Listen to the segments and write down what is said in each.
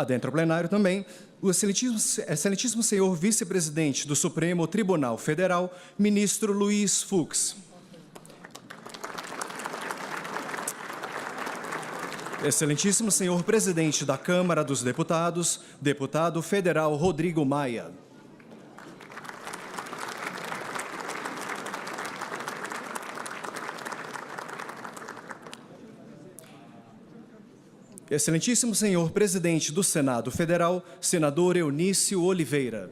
Adentro ao plenário também, o excelentíssimo senhor vice-presidente do Supremo Tribunal Federal, ministro Luiz Fux. Excelentíssimo senhor presidente da Câmara dos Deputados, deputado federal Rodrigo Maia. Excelentíssimo senhor presidente do Senado Federal, senador Eunício Oliveira.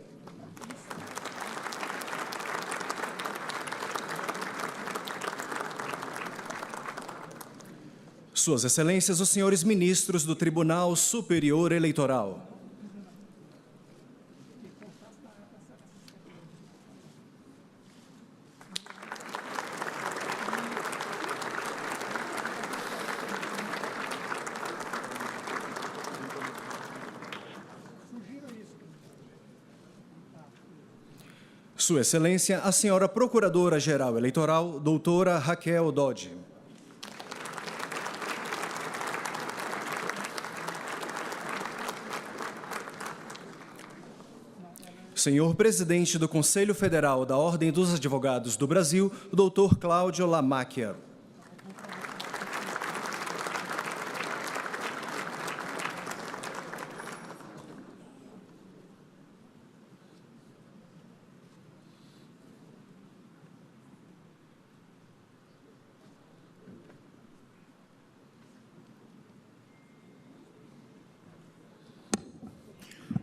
Suas Excelências, os senhores ministros do Tribunal Superior Eleitoral. Sua Excelência, a senhora Procuradora-Geral Eleitoral, doutora Raquel Dodge. Senhor Presidente do Conselho Federal da Ordem dos Advogados do Brasil, doutor Cláudio Lamacchia.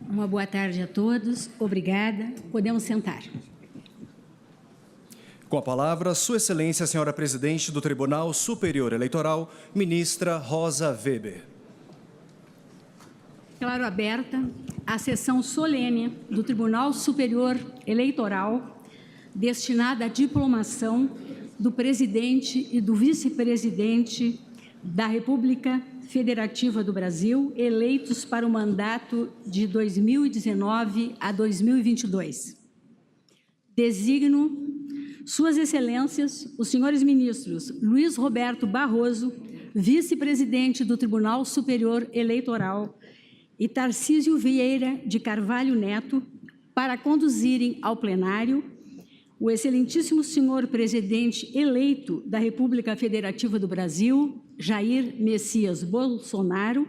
Uma boa tarde a todos. Obrigada. Podemos sentar. Com a palavra, Sua Excelência, a senhora Presidente do Tribunal Superior Eleitoral, ministra Rosa Weber. Declaro aberta a sessão solene do Tribunal Superior Eleitoral destinada à diplomação do presidente e do vice-presidente da República Federativa do Brasil, eleitos para o mandato de 2019 a 2022. Designo Suas Excelências, os senhores ministros Luiz Roberto Barroso, vice-presidente do Tribunal Superior Eleitoral, e Tarcísio Vieira de Carvalho Neto, para conduzirem ao plenário o excelentíssimo senhor presidente eleito da República Federativa do Brasil, Jair Messias Bolsonaro,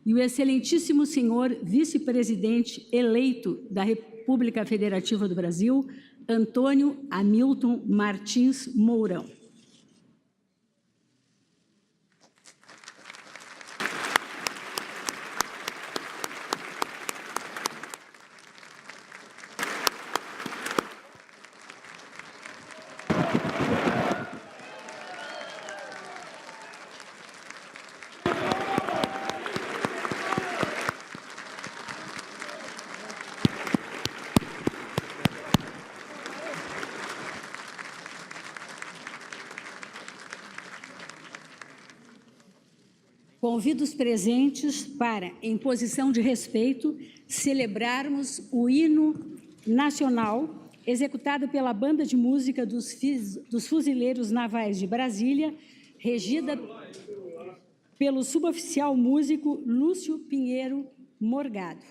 e o excelentíssimo senhor vice-presidente eleito da República Federativa do Brasil, Antônio Hamilton Martins Mourão. Convido os presentes para, em posição de respeito, celebrarmos o hino nacional executado pela Banda de Música dos Fuzileiros Navais de Brasília, regida pelo suboficial músico Lúcio Pinheiro Morgado.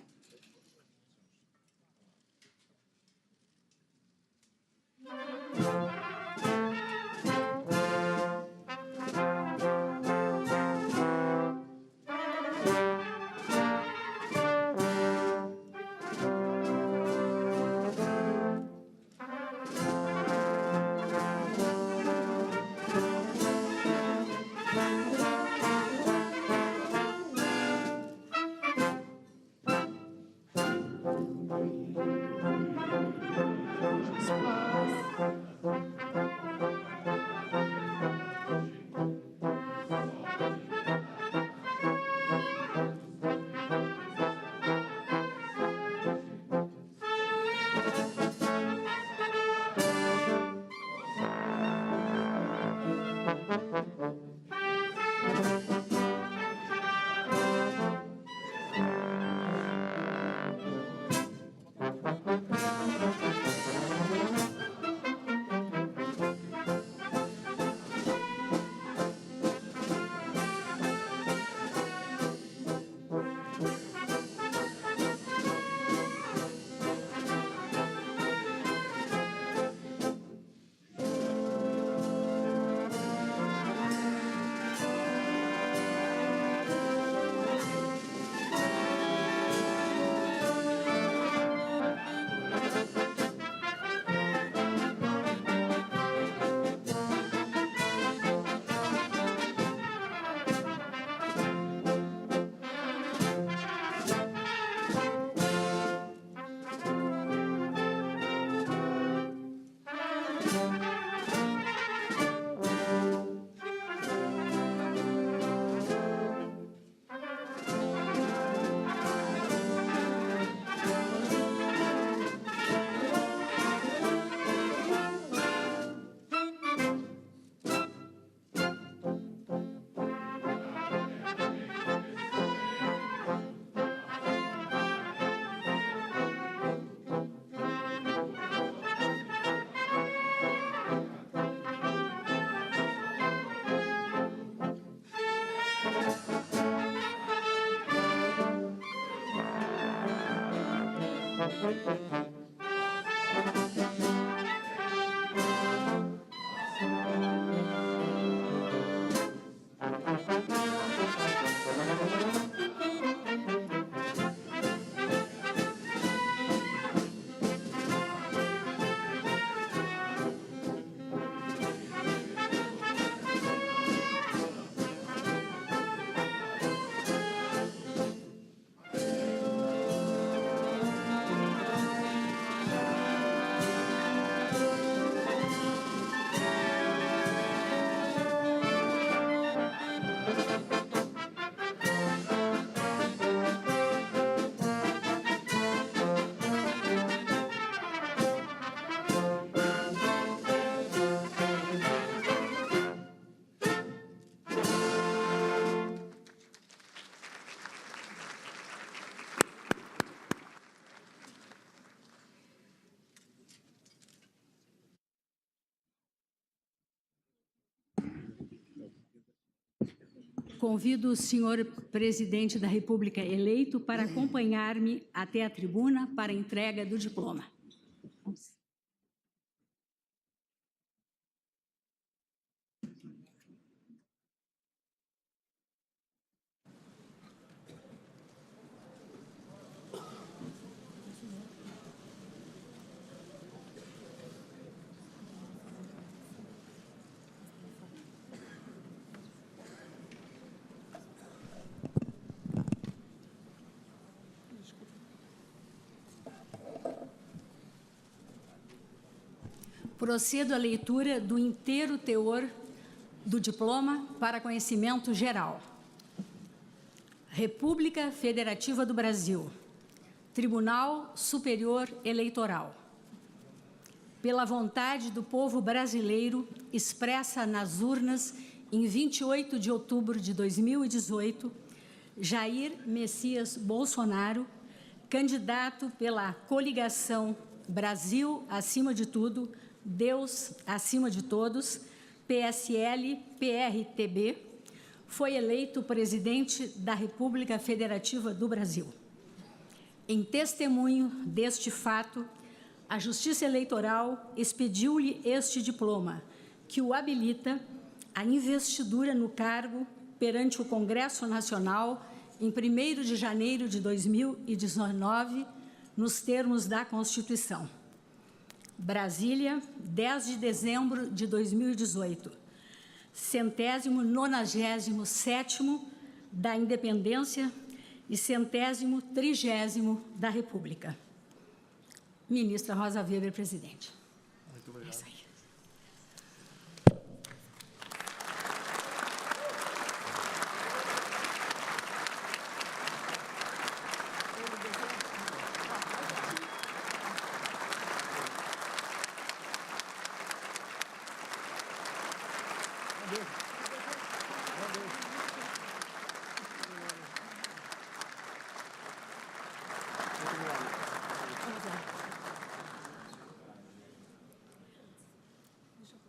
Convido o senhor presidente da República eleito para acompanhar-me até a tribuna para a entrega do diploma. Procedo à leitura do inteiro teor do diploma para conhecimento geral. República Federativa do Brasil, Tribunal Superior Eleitoral. Pela vontade do povo brasileiro expressa nas urnas em 28 de outubro de 2018, Jair Messias Bolsonaro, candidato pela coligação Brasil acima de tudo, Deus acima de todos, PSL-PRTB, foi eleito presidente da República Federativa do Brasil. Em testemunho deste fato, a Justiça Eleitoral expediu-lhe este diploma, que o habilita à investidura no cargo perante o Congresso Nacional em 1º de janeiro de 2019, nos termos da Constituição. Brasília, 10 de dezembro de 2018, 197º da Independência e 130º da República. Ministra Rosa Weber, presidente. Muito obrigado. É isso aí.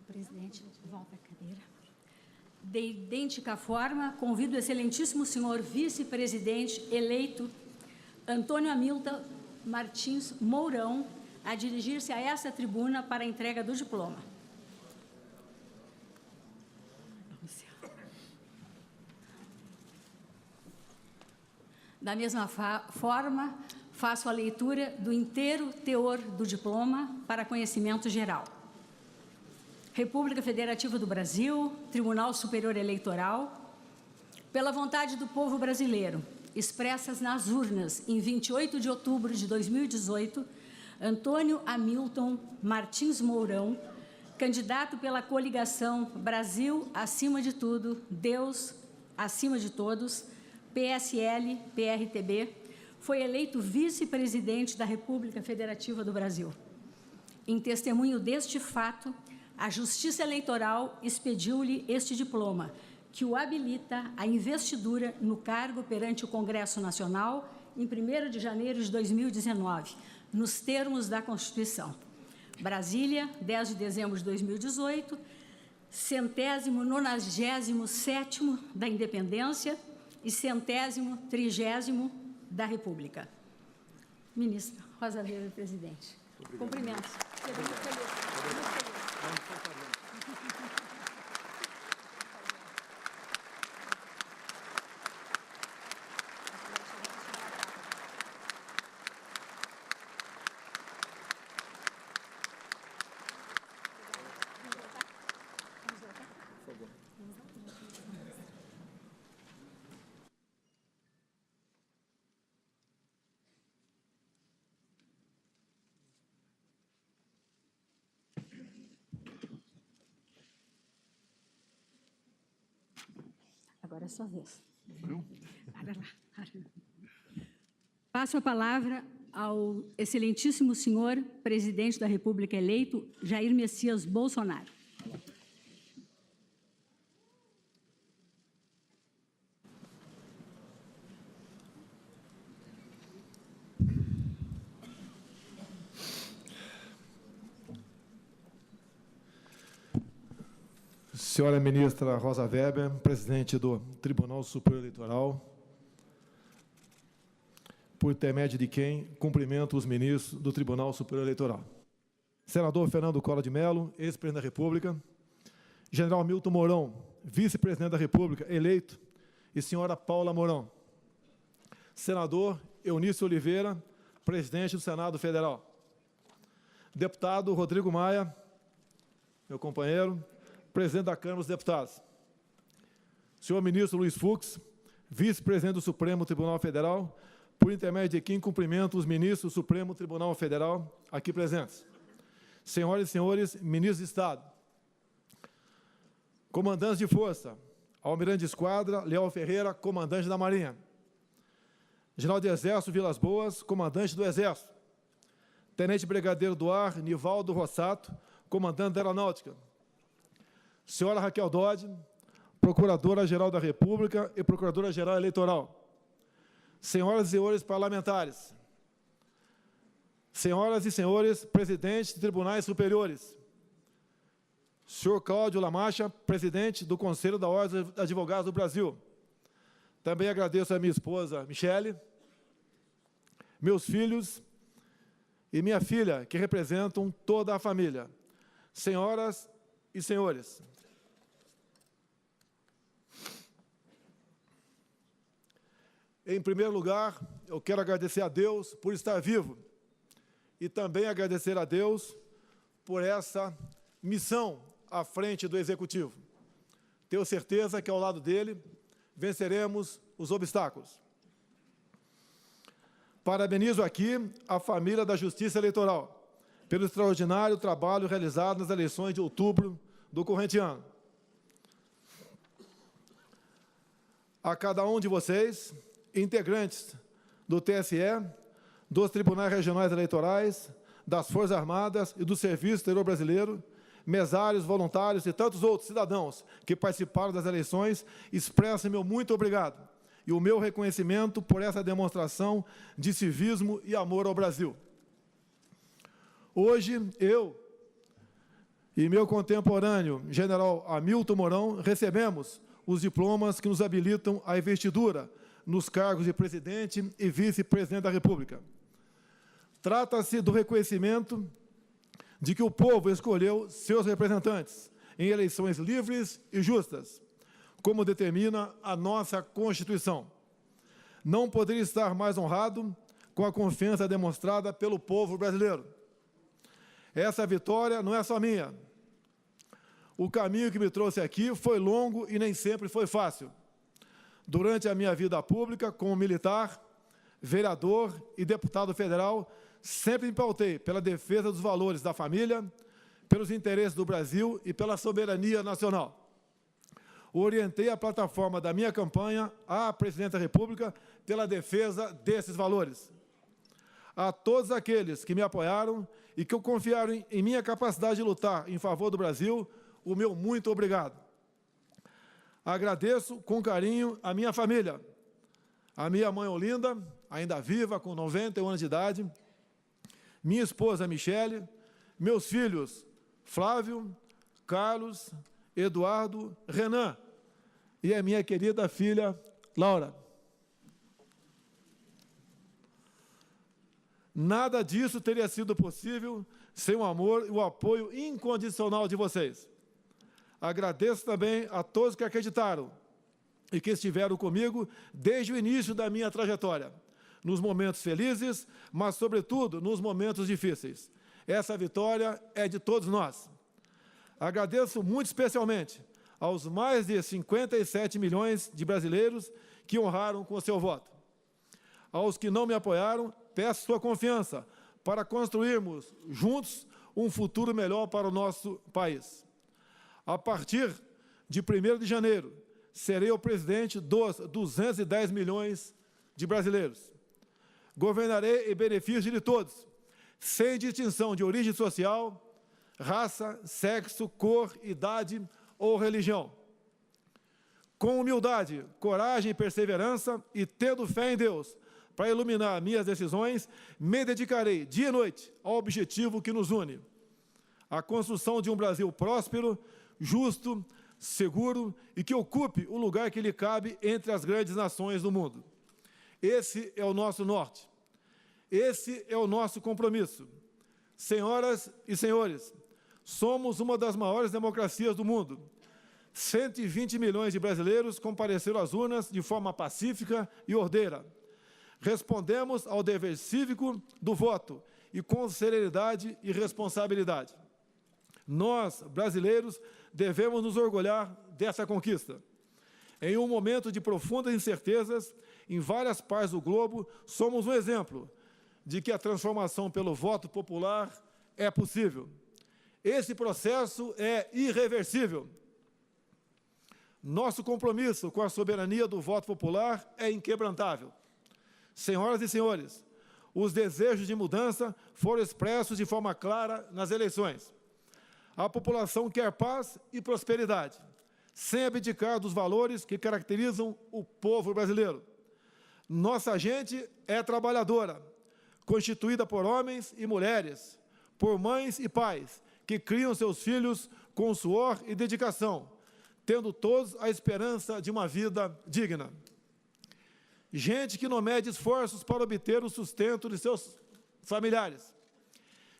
Presidente, volta a cadeira. De idêntica forma, convido o excelentíssimo senhor vice-presidente eleito, Antônio Hamilton Martins Mourão, a dirigir-se a essa tribuna para a entrega do diploma. Da mesma forma, faço a leitura do inteiro teor do diploma para conhecimento geral. República Federativa do Brasil, Tribunal Superior Eleitoral, pela vontade do povo brasileiro, expressas nas urnas em 28 de outubro de 2018, Antônio Hamilton Martins Mourão, candidato pela coligação Brasil acima de tudo, Deus acima de todos, PSL-PRTB, foi eleito vice-presidente da República Federativa do Brasil. Em testemunho deste fato, a Justiça Eleitoral expediu-lhe este diploma, que o habilita à investidura no cargo perante o Congresso Nacional em 1º de janeiro de 2019, nos termos da Constituição. Brasília, 10 de dezembro de 2018, 197º da Independência e 130º da República. Ministra Rosa Weber, presidente. Cumprimentos. Muito feliz. Muito feliz. Agora é a sua vez. Para lá. Passo a palavra ao excelentíssimo senhor presidente da República eleito, Jair Messias Bolsonaro. Senhora ministra Rosa Weber, presidente do Tribunal Superior Eleitoral, por intermédio de quem cumprimento os ministros do Tribunal Superior Eleitoral. Senador Fernando Collor de Mello, ex-presidente da República, General Milton Mourão, vice-presidente da República, eleito, e senhora Paula Mourão. Senador Eunício Oliveira, presidente do Senado Federal. Deputado Rodrigo Maia, meu companheiro, presidente da Câmara dos Deputados. Senhor ministro Luiz Fux, vice-presidente do Supremo Tribunal Federal, por intermédio de quem cumprimento os ministros do Supremo Tribunal Federal aqui presentes. Senhoras e senhores, ministros de Estado, comandantes de força, almirante de esquadra, Leal Ferreira, comandante da Marinha, general de Exército Vilas Boas, comandante do Exército, tenente brigadeiro do ar, Nivaldo Rossato, comandante da Aeronáutica, senhora Raquel Dodge, Procuradora-Geral da República e Procuradora-Geral Eleitoral. Senhoras e senhores parlamentares, senhoras e senhores presidentes de tribunais superiores, senhor Cláudio Lamacha, presidente do Conselho da Ordem dos Advogados do Brasil. Também agradeço a minha esposa, Michele, meus filhos e minha filha, que representam toda a família. Senhoras e senhores, em primeiro lugar, eu quero agradecer a Deus por estar vivo e também agradecer a Deus por essa missão à frente do Executivo. Tenho certeza que, ao lado dele, venceremos os obstáculos. Parabenizo aqui a família da Justiça Eleitoral pelo extraordinário trabalho realizado nas eleições de outubro do corrente ano. A cada um de vocês, integrantes do TSE, dos Tribunais Regionais Eleitorais, das Forças Armadas e do Serviço Exterior Brasileiro, mesários, voluntários e tantos outros cidadãos que participaram das eleições, expresso meu muito obrigado e o meu reconhecimento por essa demonstração de civismo e amor ao Brasil. Hoje, eu e meu contemporâneo, general Hamilton Mourão, recebemos os diplomas que nos habilitam à investidura nos cargos de presidente e vice-presidente da República. Trata-se do reconhecimento de que o povo escolheu seus representantes em eleições livres e justas, como determina a nossa Constituição. Não poderia estar mais honrado com a confiança demonstrada pelo povo brasileiro. Essa vitória não é só minha. O caminho que me trouxe aqui foi longo e nem sempre foi fácil. Durante a minha vida pública, como militar, vereador e deputado federal, sempre me pautei pela defesa dos valores da família, pelos interesses do Brasil e pela soberania nacional. Orientei a plataforma da minha campanha à Presidente da República pela defesa desses valores. A todos aqueles que me apoiaram e que confiaram em minha capacidade de lutar em favor do Brasil, o meu muito obrigado. Agradeço com carinho a minha família, a minha mãe Olinda, ainda viva, com 91 anos de idade, minha esposa Michele, meus filhos Flávio, Carlos, Eduardo, Renan e a minha querida filha Laura. Nada disso teria sido possível sem o amor e o apoio incondicional de vocês. Agradeço também a todos que acreditaram e que estiveram comigo desde o início da minha trajetória, nos momentos felizes, mas, sobretudo, nos momentos difíceis. Essa vitória é de todos nós. Agradeço muito especialmente aos mais de 57 milhões de brasileiros que honraram com o seu voto. Aos que não me apoiaram, peço sua confiança para construirmos juntos um futuro melhor para o nosso país. A partir de 1º de janeiro, serei o presidente dos 210 milhões de brasileiros. Governarei em benefício de todos, sem distinção de origem social, raça, sexo, cor, idade ou religião. Com humildade, coragem e perseverança e tendo fé em Deus para iluminar minhas decisões, me dedicarei dia e noite ao objetivo que nos une: a construção de um Brasil próspero, justo, seguro e que ocupe o lugar que lhe cabe entre as grandes nações do mundo. Esse é o nosso norte. Esse é o nosso compromisso. Senhoras e senhores, somos uma das maiores democracias do mundo. 120 milhões de brasileiros compareceram às urnas de forma pacífica e ordeira. Respondemos ao dever cívico do voto e com serenidade e responsabilidade. Nós, brasileiros, devemos nos orgulhar dessa conquista. Em um momento de profundas incertezas, em várias partes do globo, somos um exemplo de que a transformação pelo voto popular é possível. Esse processo é irreversível. Nosso compromisso com a soberania do voto popular é inquebrantável. Senhoras e senhores, os desejos de mudança foram expressos de forma clara nas eleições. A população quer paz e prosperidade, sem abdicar dos valores que caracterizam o povo brasileiro. Nossa gente é trabalhadora, constituída por homens e mulheres, por mães e pais, que criam seus filhos com suor e dedicação, tendo todos a esperança de uma vida digna. Gente que não mede esforços para obter o sustento de seus familiares.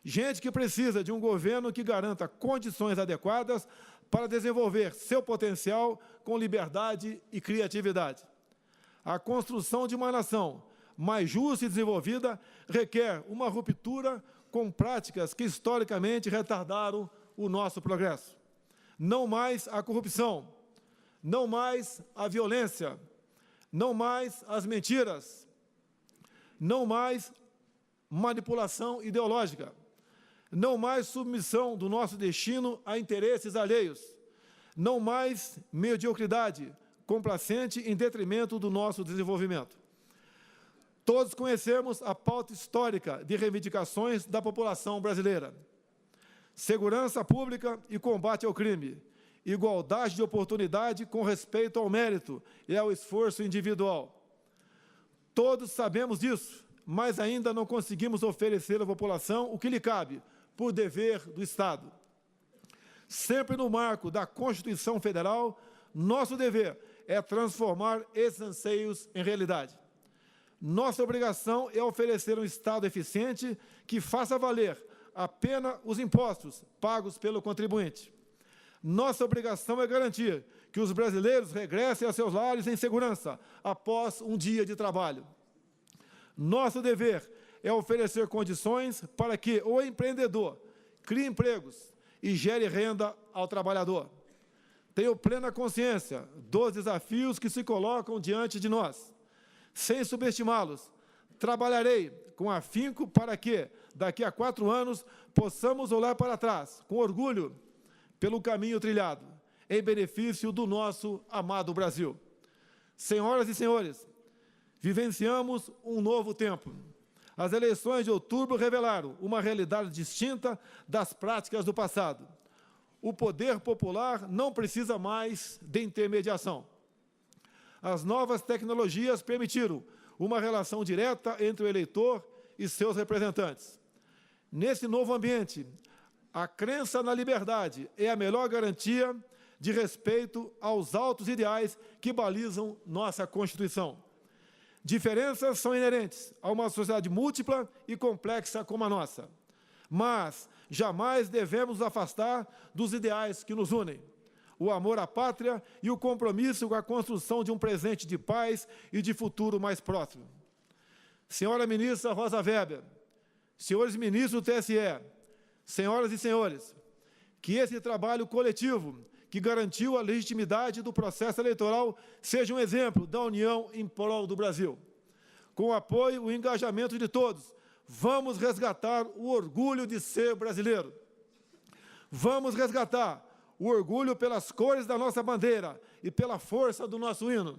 Gente que precisa de um governo que garanta condições adequadas para desenvolver seu potencial com liberdade e criatividade. A construção de uma nação mais justa e desenvolvida requer uma ruptura com práticas que historicamente retardaram o nosso progresso. Não mais a corrupção, não mais a violência, não mais as mentiras, não mais manipulação ideológica, não mais submissão do nosso destino a interesses alheios, não mais mediocridade complacente em detrimento do nosso desenvolvimento. Todos conhecemos a pauta histórica de reivindicações da população brasileira: segurança pública e combate ao crime, igualdade de oportunidade com respeito ao mérito e ao esforço individual. Todos sabemos disso, mas ainda não conseguimos oferecer à população o que lhe cabe, por dever do Estado. Sempre no marco da Constituição Federal, nosso dever é transformar esses anseios em realidade. Nossa obrigação é oferecer um Estado eficiente que faça valer a pena os impostos pagos pelo contribuinte. Nossa obrigação é garantir que os brasileiros regressem a seus lares em segurança após um dia de trabalho. Nosso dever é oferecer condições para que o empreendedor crie empregos e gere renda ao trabalhador. Tenho plena consciência dos desafios que se colocam diante de nós. Sem subestimá-los, trabalharei com afinco para que, daqui a 4 anos, possamos olhar para trás, com orgulho, pelo caminho trilhado, em benefício do nosso amado Brasil. Senhoras e senhores, vivenciamos um novo tempo. As eleições de outubro revelaram uma realidade distinta das práticas do passado. O poder popular não precisa mais de intermediação. As novas tecnologias permitiram uma relação direta entre o eleitor e seus representantes. Nesse novo ambiente, a crença na liberdade é a melhor garantia de respeito aos altos ideais que balizam nossa Constituição. Diferenças são inerentes a uma sociedade múltipla e complexa como a nossa, mas jamais devemos nos afastar dos ideais que nos unem: o amor à pátria e o compromisso com a construção de um presente de paz e de futuro mais próximo. Senhora ministra Rosa Weber, senhores ministros do TSE, senhoras e senhores, que esse trabalho coletivo que garantiu a legitimidade do processo eleitoral seja um exemplo da união em prol do Brasil. Com o apoio e o engajamento de todos, vamos resgatar o orgulho de ser brasileiro. Vamos resgatar o orgulho pelas cores da nossa bandeira e pela força do nosso hino,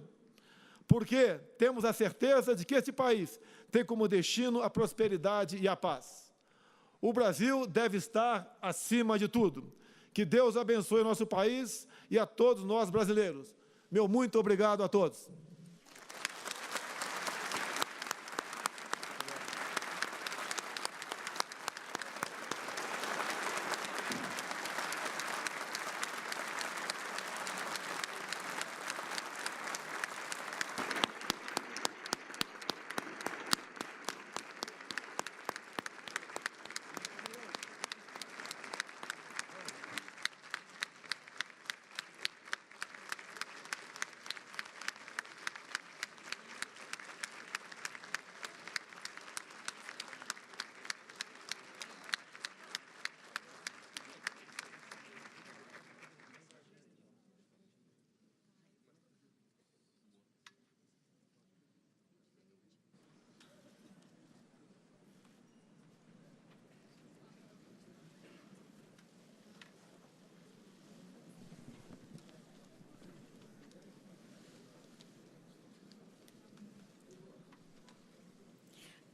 porque temos a certeza de que este país tem como destino a prosperidade e a paz. O Brasil deve estar acima de tudo. Que Deus abençoe o nosso país e a todos nós brasileiros. Meu muito obrigado a todos.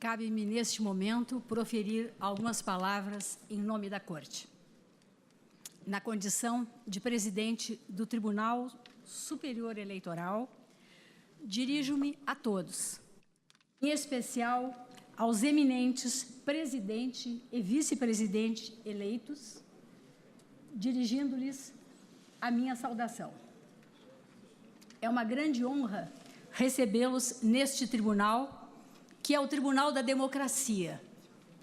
Cabe-me, neste momento, proferir algumas palavras em nome da Corte. Na condição de presidente do Tribunal Superior Eleitoral, dirijo-me a todos, em especial aos eminentes presidente e vice-presidente eleitos, dirigindo-lhes a minha saudação. É uma grande honra recebê-los neste tribunal, que é o Tribunal da Democracia,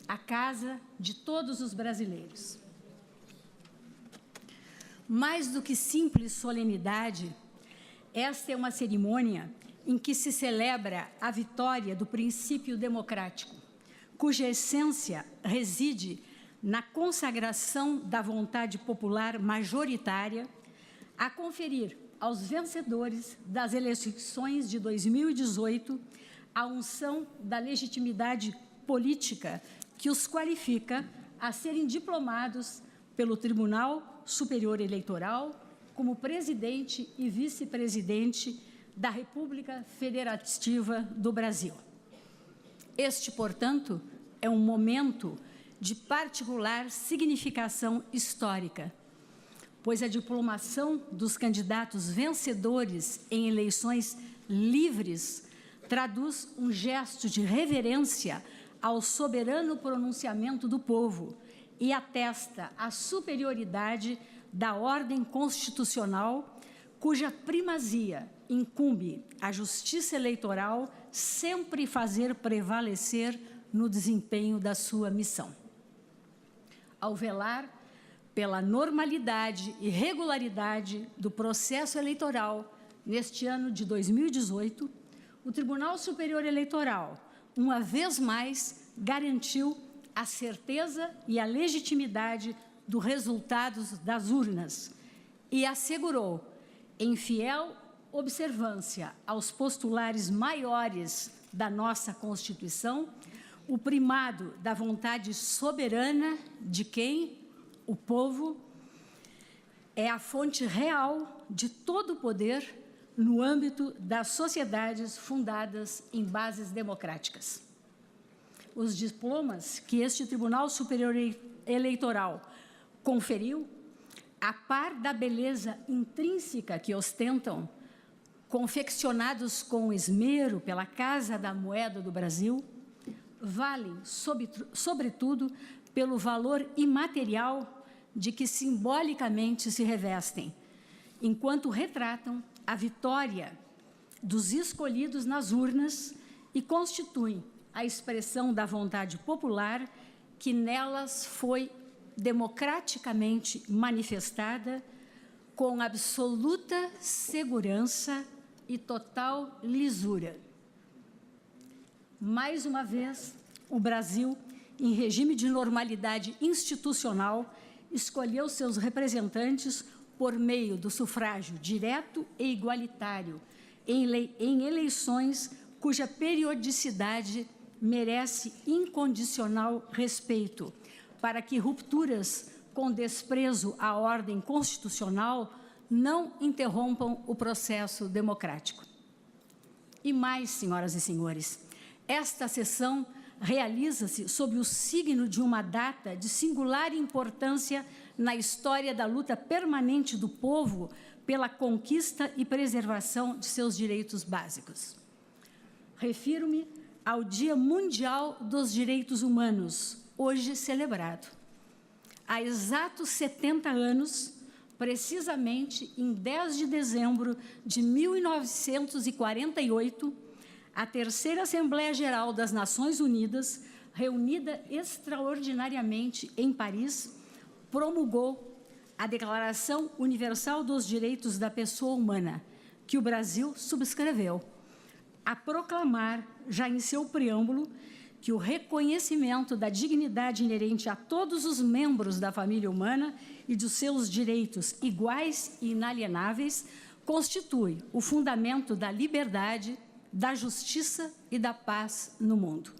a casa de todos os brasileiros. Mais do que simples solenidade, esta é uma cerimônia em que se celebra a vitória do princípio democrático, cuja essência reside na consagração da vontade popular majoritária a conferir aos vencedores das eleições de 2018 a unção da legitimidade política que os qualifica a serem diplomados pelo Tribunal Superior Eleitoral como presidente e vice-presidente da República Federativa do Brasil. Este, portanto, é um momento de particular significação histórica, pois a diplomação dos candidatos vencedores em eleições livres traduz um gesto de reverência ao soberano pronunciamento do povo e atesta a superioridade da ordem constitucional, cuja primazia incumbe à Justiça Eleitoral sempre fazer prevalecer no desempenho da sua missão. Ao velar pela normalidade e regularidade do processo eleitoral neste ano de 2018, o Tribunal Superior Eleitoral, uma vez mais, garantiu a certeza e a legitimidade dos resultados das urnas e assegurou, em fiel observância aos postulares maiores da nossa Constituição, o primado da vontade soberana de quem, o povo, é a fonte real de todo o poder no âmbito das sociedades fundadas em bases democráticas. Os diplomas que este Tribunal Superior Eleitoral conferiu, a par da beleza intrínseca que ostentam, confeccionados com esmero pela Casa da Moeda do Brasil, valem, sobretudo, pelo valor imaterial de que simbolicamente se revestem, enquanto retratam a vitória dos escolhidos nas urnas e constituem a expressão da vontade popular que nelas foi democraticamente manifestada com absoluta segurança e total lisura. Mais uma vez, o Brasil, em regime de normalidade institucional, escolheu seus representantes por meio do sufrágio direto e igualitário, em eleições cuja periodicidade merece incondicional respeito, para que rupturas com desprezo à ordem constitucional não interrompam o processo democrático. E mais, senhoras e senhores, esta sessão realiza-se sob o signo de uma data de singular importância na história da luta permanente do povo pela conquista e preservação de seus direitos básicos. Refiro-me ao Dia Mundial dos Direitos Humanos, hoje celebrado. Há exatos 70 anos, precisamente em 10 de dezembro de 1948, a Terceira Assembleia Geral das Nações Unidas, reunida extraordinariamente em Paris, promulgou a Declaração Universal dos Direitos da Pessoa Humana, que o Brasil subscreveu, a proclamar, já em seu preâmbulo, que o reconhecimento da dignidade inerente a todos os membros da família humana e dos seus direitos iguais e inalienáveis constitui o fundamento da liberdade, da justiça e da paz no mundo.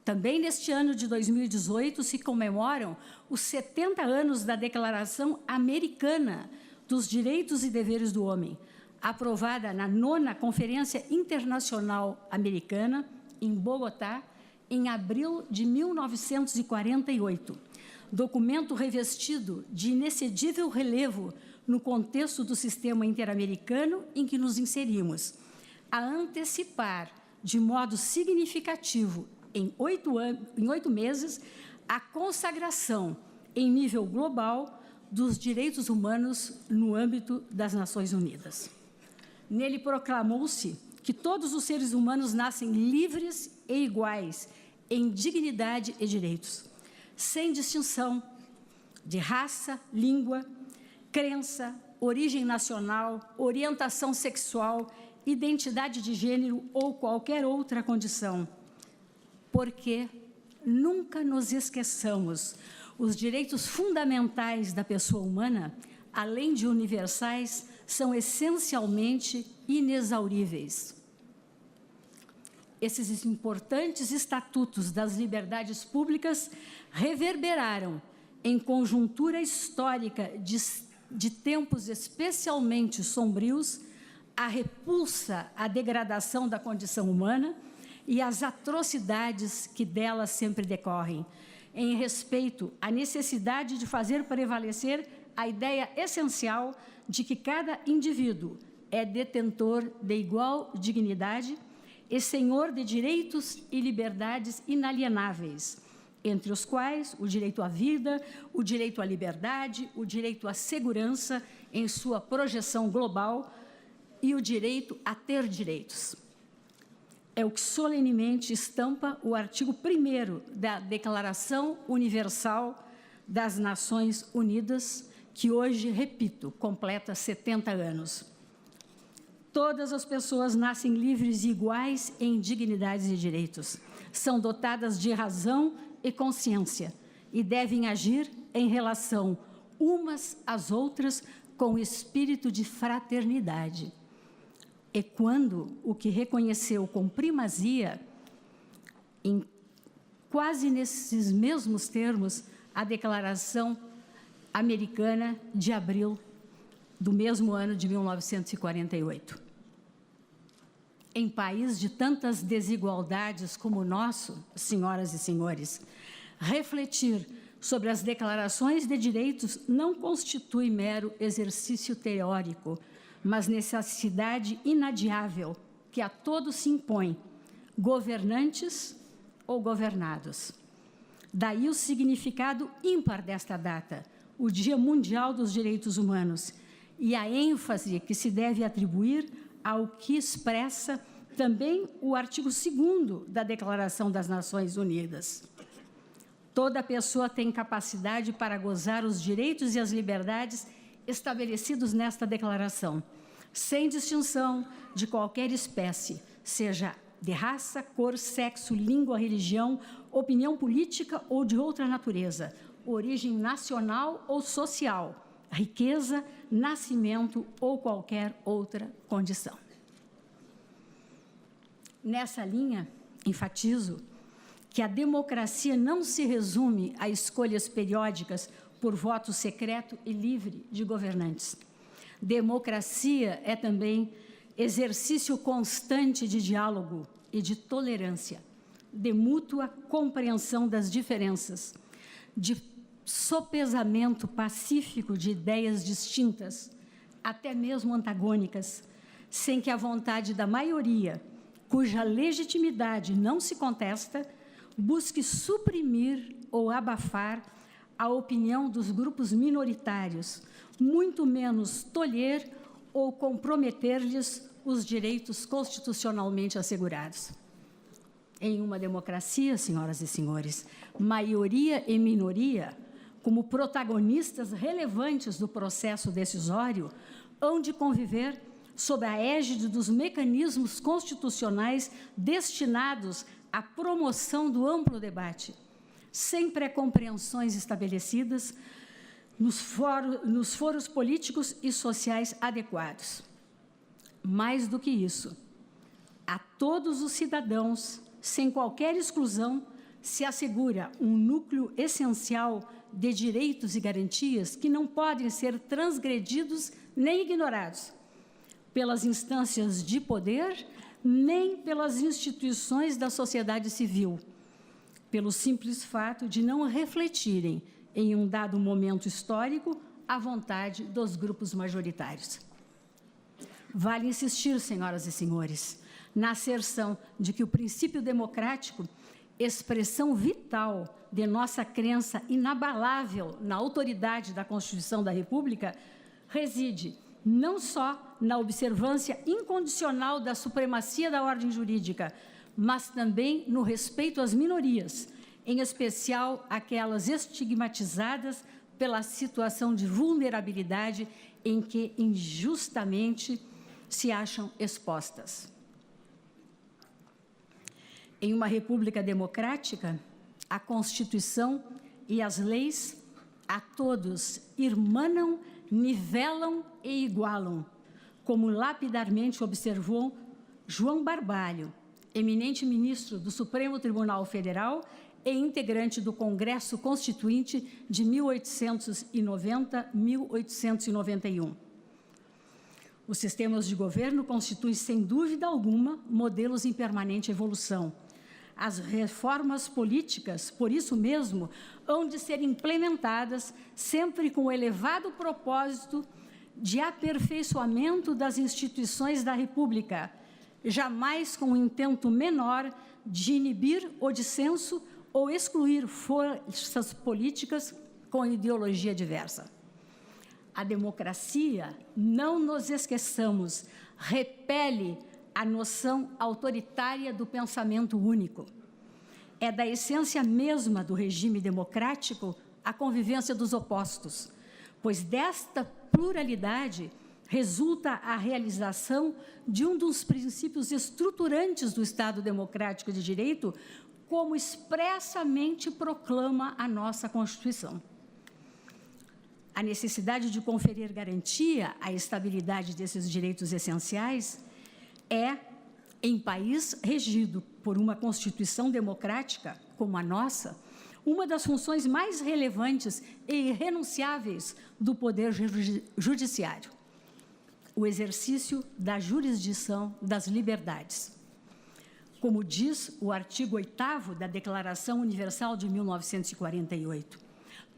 Também neste ano de 2018 se comemoram os 70 anos da Declaração Americana dos Direitos e Deveres do Homem, aprovada na 9ª Conferência Internacional Americana, em Bogotá, em abril de 1948, documento revestido de inexcedível relevo no contexto do sistema interamericano em que nos inserimos, a antecipar de modo significativo, em 8 meses, a consagração em nível global dos direitos humanos no âmbito das Nações Unidas. Nele proclamou-se que todos os seres humanos nascem livres e iguais em dignidade e direitos, sem distinção de raça, língua, crença, origem nacional, orientação sexual, identidade de gênero ou qualquer outra condição. Porque nunca nos esqueçamos, os direitos fundamentais da pessoa humana, além de universais, são essencialmente inexauríveis. Esses importantes estatutos das liberdades públicas reverberaram, em conjuntura histórica de tempos especialmente sombrios, a repulsa à degradação da condição humana e as atrocidades que delas sempre decorrem, em respeito à necessidade de fazer prevalecer a ideia essencial de que cada indivíduo é detentor de igual dignidade e senhor de direitos e liberdades inalienáveis, entre os quais o direito à vida, o direito à liberdade, o direito à segurança em sua projeção global e o direito a ter direitos. É o que solenemente estampa o artigo 1º da Declaração Universal das Nações Unidas, que hoje, repito, completa 70 anos. Todas as pessoas nascem livres e iguais em dignidades e direitos. São dotadas de razão e consciência e devem agir em relação umas às outras com espírito de fraternidade. E quando o que reconheceu com primazia, em quase nesses mesmos termos, a Declaração Americana de abril do mesmo ano de 1948. Em país de tantas desigualdades como o nosso, senhoras e senhores, refletir sobre as declarações de direitos não constitui mero exercício teórico, mas necessidade inadiável que a todos se impõe, governantes ou governados. Daí o significado ímpar desta data, o Dia Mundial dos Direitos Humanos, e a ênfase que se deve atribuir ao que expressa Também o artigo 2º da Declaração das Nações Unidas. Toda pessoa tem capacidade para gozar os direitos e as liberdades estabelecidos nesta declaração, sem distinção de qualquer espécie, seja de raça, cor, sexo, língua, religião, opinião política ou de outra natureza, origem nacional ou social, riqueza, nascimento ou qualquer outra condição. Nessa linha, enfatizo que a democracia não se resume a escolhas periódicas por voto secreto e livre de governantes. Democracia é também exercício constante de diálogo e de tolerância, de mútua compreensão das diferenças, de sopesamento pacífico de ideias distintas, até mesmo antagônicas, sem que a vontade da maioria, cuja legitimidade não se contesta, busque suprimir ou abafar a opinião dos grupos minoritários, muito menos tolher ou comprometer-lhes os direitos constitucionalmente assegurados. Em uma democracia, senhoras e senhores, maioria e minoria, como protagonistas relevantes do processo decisório, hão de conviver sob a égide dos mecanismos constitucionais destinados à promoção do amplo debate, sem pré-compreensões estabelecidas nos foros políticos e sociais adequados. Mais do que isso, a todos os cidadãos, sem qualquer exclusão, se assegura um núcleo essencial de direitos e garantias que não podem ser transgredidos nem ignorados pelas instâncias de poder, nem pelas instituições da sociedade civil, pelo simples fato de não refletirem, em um dado momento histórico, a vontade dos grupos majoritários. Vale insistir, senhoras e senhores, na asserção de que o princípio democrático, expressão vital de nossa crença inabalável na autoridade da Constituição da República, reside não só na observância incondicional da supremacia da ordem jurídica, mas também no respeito às minorias, em especial aquelas estigmatizadas pela situação de vulnerabilidade em que injustamente se acham expostas. Em uma república democrática, a Constituição e as leis a todos irmanam, nivelam e igualam, como lapidarmente observou João Barbalho, eminente ministro do Supremo Tribunal Federal e integrante do Congresso Constituinte de 1890-1891. Os sistemas de governo constituem, sem dúvida alguma, modelos em permanente evolução. As reformas políticas, por isso mesmo, hão de ser implementadas sempre com o elevado propósito de aperfeiçoamento das instituições da República, jamais com o intento menor de inibir o dissenso ou excluir forças políticas com ideologia diversa. A democracia, não nos esqueçamos, repele a noção autoritária do pensamento único. É da essência mesma do regime democrático a convivência dos opostos, pois desta pluralidade resulta a realização de um dos princípios estruturantes do Estado Democrático de Direito, como expressamente proclama a nossa Constituição. A necessidade de conferir garantia à estabilidade desses direitos essenciais é, em país regido por uma Constituição democrática como a nossa, uma das funções mais relevantes e irrenunciáveis do Poder Judiciário, o exercício da jurisdição das liberdades. Como diz o artigo 8º da Declaração Universal de 1948,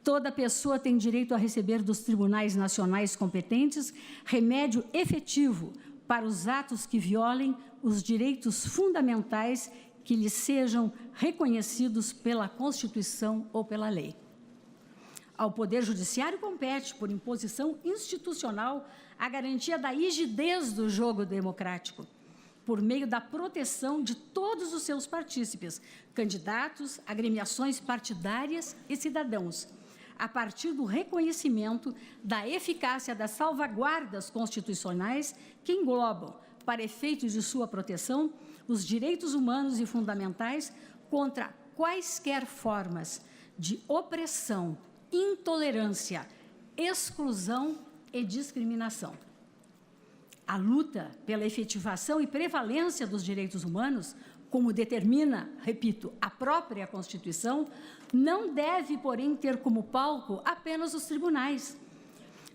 toda pessoa tem direito a receber dos tribunais nacionais competentes remédio efetivo para os atos que violem os direitos fundamentais que lhes sejam reconhecidos pela Constituição ou pela lei. Ao Poder Judiciário compete, por imposição institucional, a garantia da rigidez do jogo democrático, por meio da proteção de todos os seus partícipes, candidatos, agremiações partidárias e cidadãos, a partir do reconhecimento da eficácia das salvaguardas constitucionais que englobam, para efeitos de sua proteção, os direitos humanos e fundamentais contra quaisquer formas de opressão, intolerância, exclusão e discriminação. A luta pela efetivação e prevalência dos direitos humanos, como determina, repito, a própria Constituição, não deve, porém, ter como palco apenas os tribunais.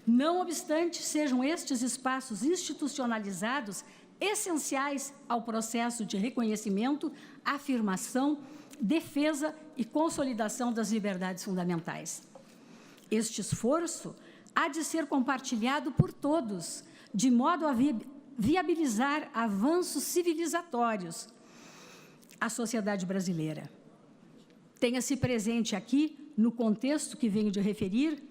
Não obstante, sejam estes espaços institucionalizados essenciais ao processo de reconhecimento, afirmação, defesa e consolidação das liberdades fundamentais. Este esforço há de ser compartilhado por todos, de modo a viabilizar avanços civilizatórios à sociedade brasileira. Tenha-se presente aqui, no contexto que venho de referir,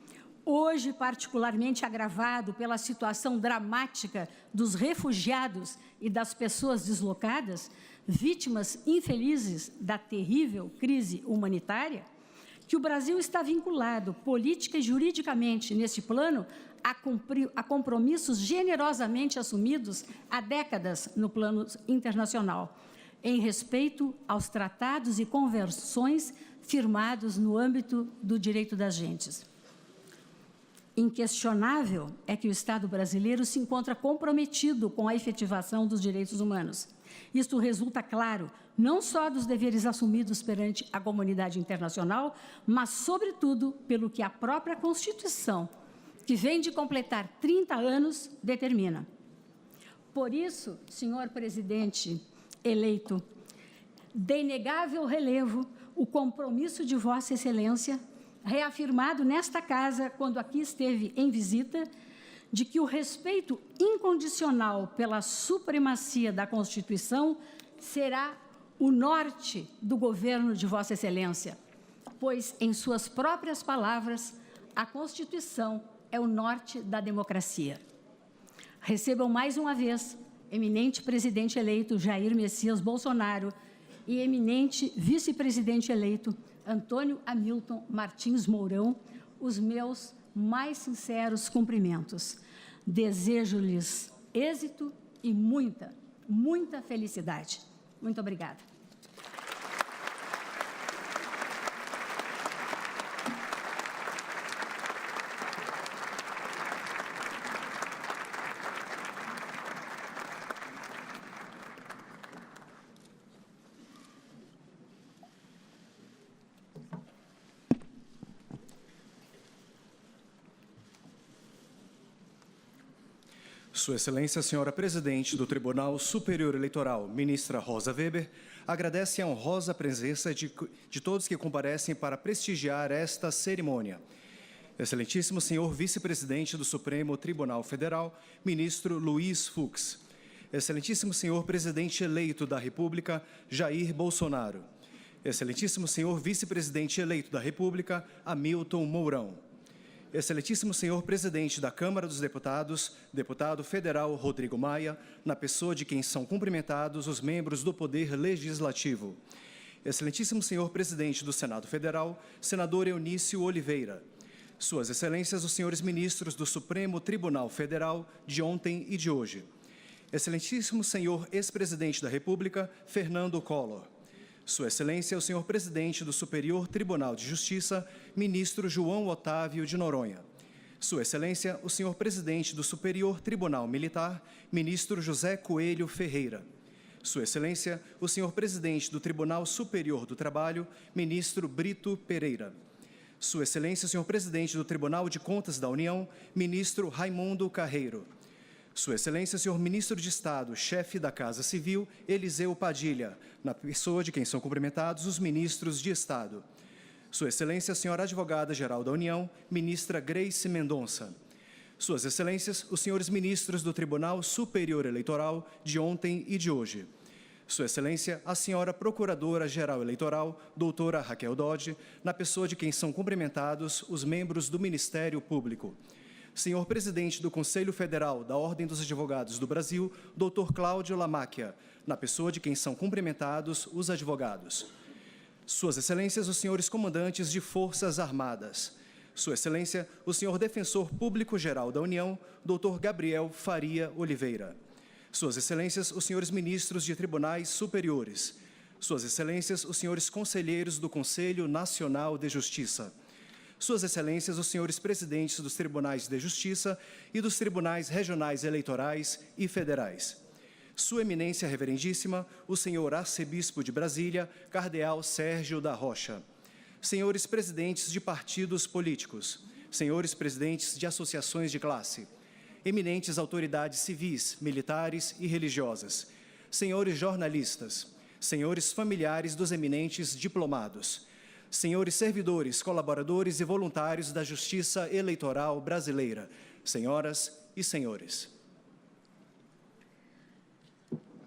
hoje particularmente agravado pela situação dramática dos refugiados e das pessoas deslocadas, vítimas infelizes da terrível crise humanitária, que o Brasil está vinculado política e juridicamente nesse plano a compromissos generosamente assumidos há décadas no plano internacional, em respeito aos tratados e convenções firmados no âmbito do direito das gentes. Inquestionável é que o Estado brasileiro se encontra comprometido com a efetivação dos direitos humanos. Isto resulta claro, não só dos deveres assumidos perante a comunidade internacional, mas, sobretudo, pelo que a própria Constituição, que vem de completar 30 anos, determina. Por isso, senhor presidente eleito, de inegável relevo o compromisso de Vossa Excelência, reafirmado nesta casa, quando aqui esteve em visita, de que o respeito incondicional pela supremacia da Constituição será o norte do governo de Vossa Excelência, pois, em suas próprias palavras, a Constituição é o norte da democracia. Recebam mais uma vez, eminente presidente eleito Jair Messias Bolsonaro e eminente vice-presidente eleito Antônio Hamilton Martins Mourão, os meus mais sinceros cumprimentos. Desejo-lhes êxito e muita, muita felicidade. Muito obrigada. Sua Excelência, a Senhora Presidente do Tribunal Superior Eleitoral, Ministra Rosa Weber, agradece a honrosa presença de todos que comparecem para prestigiar esta cerimônia. Excelentíssimo Senhor Vice-Presidente do Supremo Tribunal Federal, Ministro Luiz Fux. Excelentíssimo Senhor Presidente eleito da República, Jair Bolsonaro. Excelentíssimo Senhor Vice-Presidente eleito da República, Hamilton Mourão. Excelentíssimo Senhor Presidente da Câmara dos Deputados, Deputado Federal Rodrigo Maia, na pessoa de quem são cumprimentados os membros do Poder Legislativo. Excelentíssimo Senhor Presidente do Senado Federal, Senador Eunício Oliveira. Suas Excelências, os senhores ministros do Supremo Tribunal Federal, de ontem e de hoje. Excelentíssimo Senhor Ex-Presidente da República, Fernando Collor. Sua Excelência, o senhor Presidente do Superior Tribunal de Justiça, Ministro João Otávio de Noronha. Sua Excelência, o senhor Presidente do Superior Tribunal Militar, Ministro José Coelho Ferreira. Sua Excelência, o senhor Presidente do Tribunal Superior do Trabalho, Ministro Brito Pereira. Sua Excelência, o senhor Presidente do Tribunal de Contas da União, Ministro Raimundo Carreiro. Sua Excelência, o senhor Ministro de Estado, chefe da Casa Civil, Eliseu Padilha, na pessoa de quem são cumprimentados os ministros de Estado. Sua Excelência, a senhora Advogada-Geral da União, Ministra Grace Mendonça. Suas Excelências, os senhores ministros do Tribunal Superior Eleitoral, de ontem e de hoje. Sua Excelência, a senhora Procuradora-Geral Eleitoral, doutora Raquel Dodge, na pessoa de quem são cumprimentados os membros do Ministério Público. Senhor Presidente do Conselho Federal da Ordem dos Advogados do Brasil, Dr. Cláudio Lamáquia, na pessoa de quem são cumprimentados os advogados. Suas Excelências, os senhores comandantes de Forças Armadas. Sua Excelência, o senhor Defensor Público-Geral da União, Dr. Gabriel Faria Oliveira. Suas Excelências, os senhores ministros de tribunais superiores. Suas Excelências, os senhores conselheiros do Conselho Nacional de Justiça. Suas Excelências, os senhores presidentes dos Tribunais de Justiça e dos Tribunais Regionais Eleitorais e Federais. Sua Eminência Reverendíssima, o senhor Arcebispo de Brasília, Cardeal Sérgio da Rocha. Senhores presidentes de partidos políticos, senhores presidentes de associações de classe, eminentes autoridades civis, militares e religiosas, senhores jornalistas, senhores familiares dos eminentes diplomados, senhores servidores, colaboradores e voluntários da Justiça Eleitoral Brasileira, senhoras e senhores.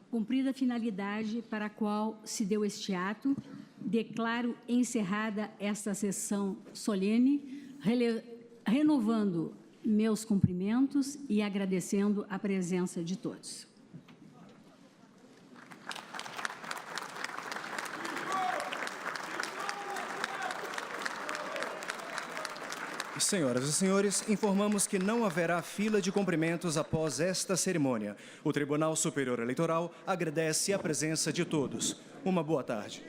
Cumprida a finalidade para a qual se deu este ato, declaro encerrada esta sessão solene, renovando meus cumprimentos e agradecendo a presença de todos. Senhoras e senhores, informamos que não haverá fila de cumprimentos após esta cerimônia. O Tribunal Superior Eleitoral agradece a presença de todos. Uma boa tarde.